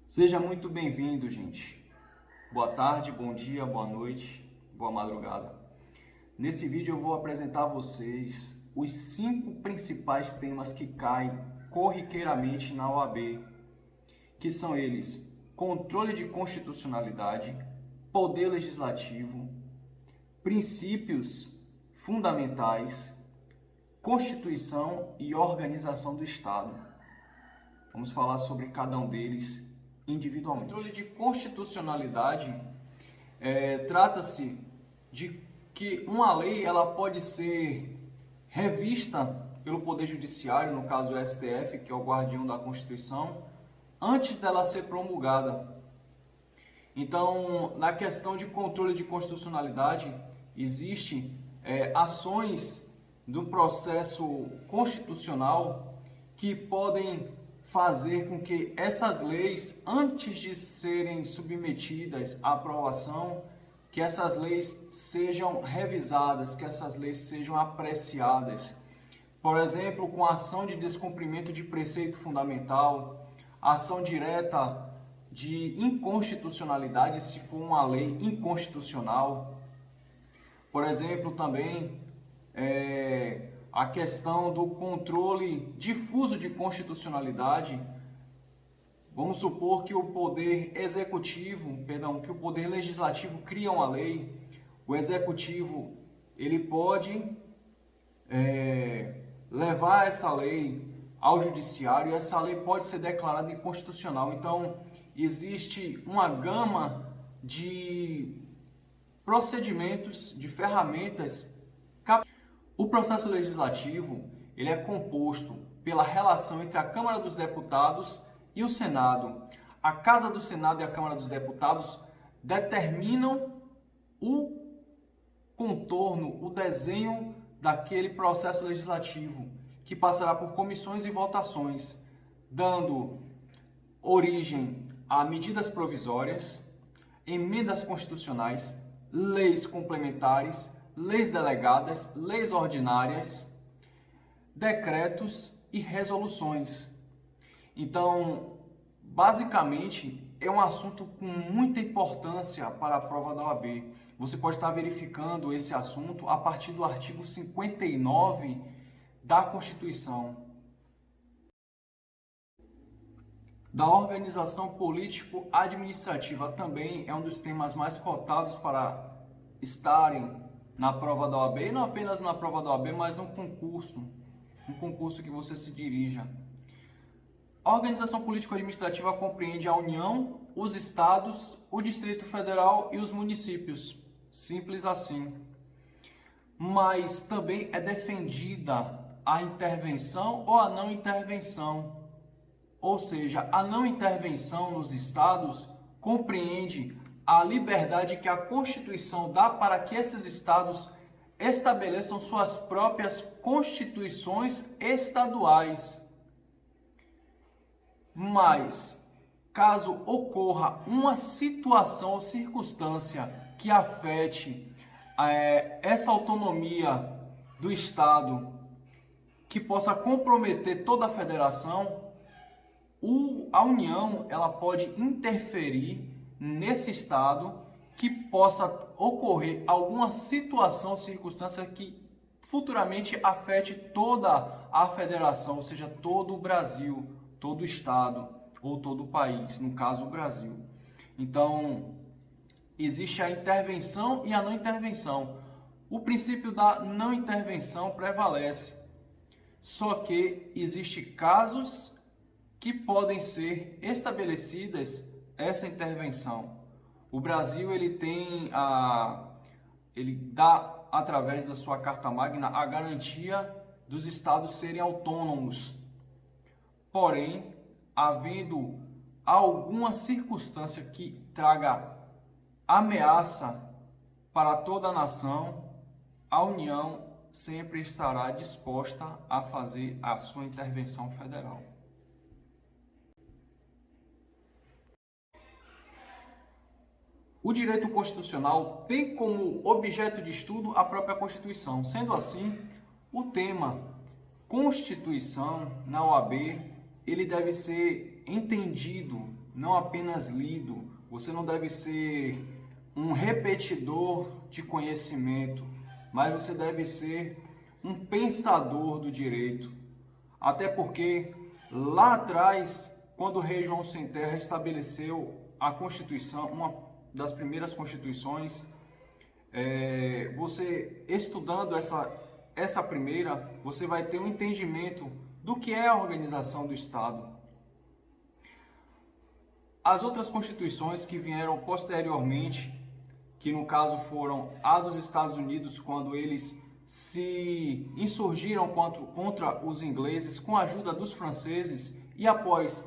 Seja muito bem-vindo, gente. Boa tarde, bom dia, boa noite, boa madrugada. Nesse vídeo eu vou apresentar a vocês os 5 principais temas que caem corriqueiramente na OAB, que são eles: controle de constitucionalidade, poder legislativo, princípios fundamentais, Constituição e organização do Estado. Vamos falar sobre cada um deles individualmente. O controle de constitucionalidade trata-se de que uma lei ela pode ser revista pelo Poder Judiciário, no caso o STF, que é o guardião da Constituição, antes dela ser promulgada. Então, na questão de controle de constitucionalidade, existem ações do processo constitucional que podem fazer com que essas leis, antes de serem submetidas à aprovação, que essas leis sejam revisadas, que essas leis sejam apreciadas. Por exemplo, com a ação de descumprimento de preceito fundamental, ação direta de inconstitucionalidade, se for uma lei inconstitucional. Por exemplo, também a questão do controle difuso de constitucionalidade. Vamos supor que o poder executivo, que o poder legislativo cria uma lei, o executivo ele pode levar essa lei ao judiciário e essa lei pode ser declarada inconstitucional. Então, existe uma gama de procedimentos, de ferramentas. O processo legislativo ele é composto pela relação entre a Câmara dos Deputados e o Senado. A Casa do Senado e a Câmara dos Deputados determinam o contorno, o desenho daquele processo legislativo, que passará por comissões e votações, dando origem a medidas provisórias, emendas constitucionais, leis complementares, leis delegadas, leis ordinárias, decretos e resoluções. Então, basicamente, é um assunto com muita importância para a prova da OAB. Você pode estar verificando esse assunto a partir do artigo 59 da Constituição. Da organização político-administrativa também é um dos temas mais cotados para estarem na prova da OAB, e não apenas na prova da OAB, mas no concurso que você se dirija. A organização político-administrativa compreende a União, os Estados, o Distrito Federal e os municípios. Simples assim. Mas também é defendida a intervenção ou a não intervenção. Ou seja, a não intervenção nos Estados compreende a liberdade que a Constituição dá para que esses estados estabeleçam suas próprias constituições estaduais. Mas, caso ocorra uma situação ou circunstância que afete essa autonomia do estado, que possa comprometer toda a federação, a União ela pode interferir nesse estado que possa ocorrer alguma situação ou circunstância que futuramente afete toda a federação, ou seja, todo o Brasil, todo o estado ou todo o país, no caso o Brasil. Então, existe a intervenção e a não intervenção. O princípio da não intervenção prevalece, só que existem casos que podem ser estabelecidas essa intervenção. O Brasil ele dá através da sua Carta Magna a garantia dos estados serem autônomos. Porém, havendo alguma circunstância que traga ameaça para toda a nação, a União sempre estará disposta a fazer a sua intervenção federal. O direito constitucional tem como objeto de estudo a própria Constituição. Sendo assim, o tema Constituição na OAB ele deve ser entendido não apenas lido. Você não deve ser um repetidor de conhecimento, mas você deve ser um pensador do direito. Até porque lá atrás, quando o rei João Sem Terra estabeleceu a Constituição, uma das primeiras constituições, você estudando essa primeira, você vai ter um entendimento do que é a organização do Estado. As outras constituições que vieram posteriormente, que no caso foram a dos Estados Unidos, quando eles se insurgiram contra os ingleses com a ajuda dos franceses, e após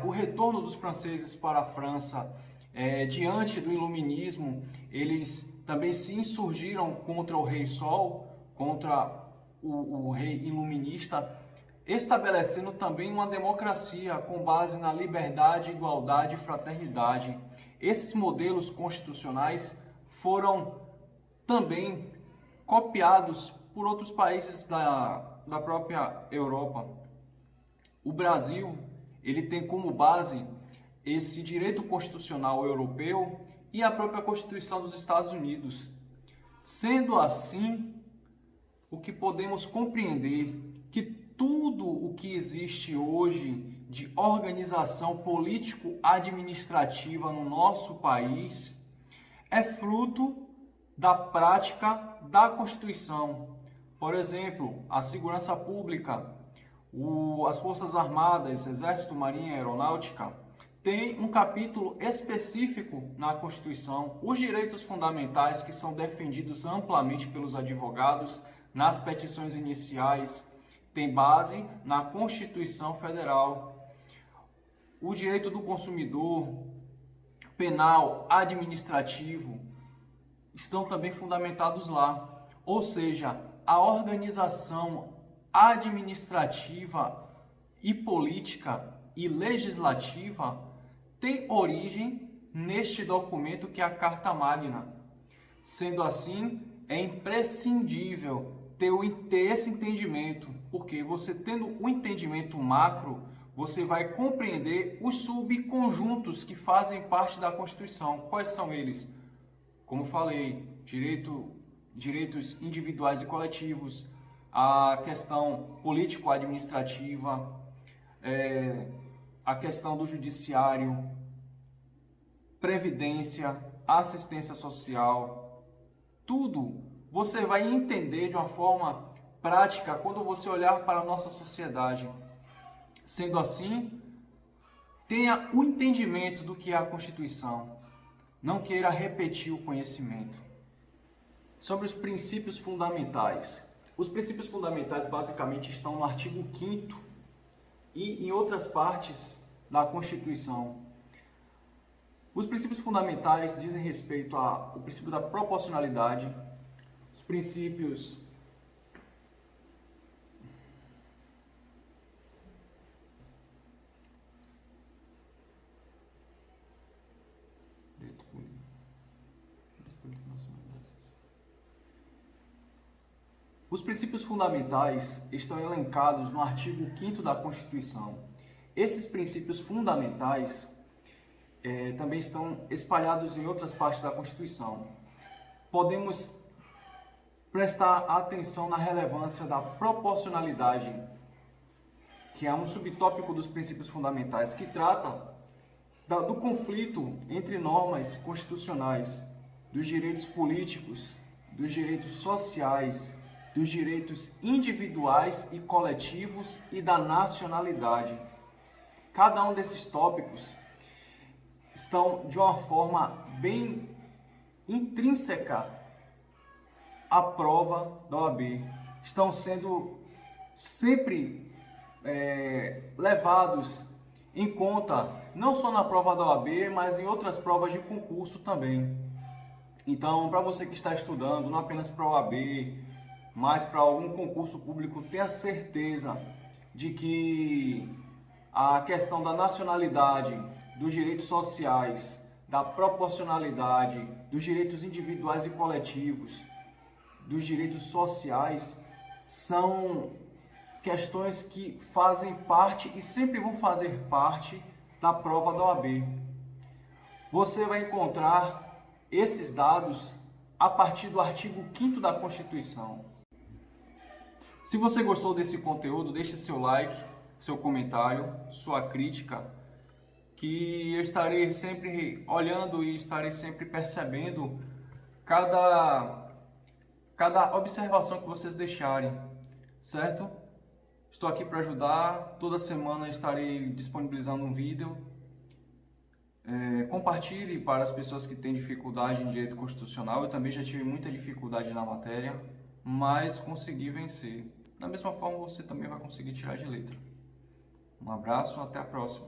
o retorno dos franceses para a França, diante do iluminismo, eles também se insurgiram contra o Rei Sol, contra o rei iluminista, estabelecendo também uma democracia com base na liberdade, igualdade e fraternidade. Esses modelos constitucionais foram também copiados por outros países da própria Europa. O Brasil, ele tem como base esse direito constitucional europeu e a própria Constituição dos Estados Unidos. Sendo assim, o que podemos compreender que tudo o que existe hoje de organização político-administrativa no nosso país é fruto da prática da Constituição. Por exemplo, a segurança pública, as Forças Armadas, Exército, Marinha e Aeronáutica, tem um capítulo específico na Constituição, os direitos fundamentais que são defendidos amplamente pelos advogados nas petições iniciais, tem base na Constituição Federal. O direito do consumidor, penal, administrativo, estão também fundamentados lá. Ou seja, a organização administrativa e política e legislativa tem origem neste documento que é a Carta Magna. Sendo assim, é imprescindível ter esse entendimento, porque você tendo o entendimento macro, você vai compreender os subconjuntos que fazem parte da Constituição. Quais são eles? Como falei, direitos individuais e coletivos, a questão político-administrativa, a questão do judiciário, previdência, assistência social, tudo você vai entender de uma forma prática quando você olhar para a nossa sociedade. Sendo assim, tenha o entendimento do que é a Constituição. Não queira repetir o conhecimento. Sobre os princípios fundamentais. Os princípios fundamentais basicamente estão no artigo 5º e em outras partes da Constituição. Os princípios fundamentais dizem respeito ao princípio da proporcionalidade, os princípios Os princípios fundamentais estão elencados no artigo 5º da Constituição. Esses princípios fundamentais também estão espalhados em outras partes da Constituição. Podemos prestar atenção na relevância da proporcionalidade, que é um subtópico dos princípios fundamentais, que trata do conflito entre normas constitucionais, dos direitos políticos, dos direitos sociais, dos direitos individuais e coletivos e da nacionalidade. Cada um desses tópicos estão de uma forma bem intrínseca à prova da OAB. Estão sendo sempre levados em conta, não só na prova da OAB, mas em outras provas de concurso também. Então, para você que está estudando, não apenas para a OAB, mas para algum concurso público, tenha certeza de que a questão da nacionalidade, dos direitos sociais, da proporcionalidade, dos direitos individuais e coletivos, dos direitos sociais, são questões que fazem parte e sempre vão fazer parte da prova da OAB. Você vai encontrar esses dados a partir do artigo 5º da Constituição. Se você gostou desse conteúdo, deixe seu like, seu comentário, sua crítica, que eu estarei sempre olhando e estarei sempre percebendo cada observação que vocês deixarem, certo? Estou aqui para ajudar, toda semana estarei disponibilizando um vídeo. Compartilhe para as pessoas que têm dificuldade em direito constitucional. Eu também já tive muita dificuldade na matéria, mas consegui vencer. Da mesma forma, você também vai conseguir tirar de letra. Um abraço, até a próxima.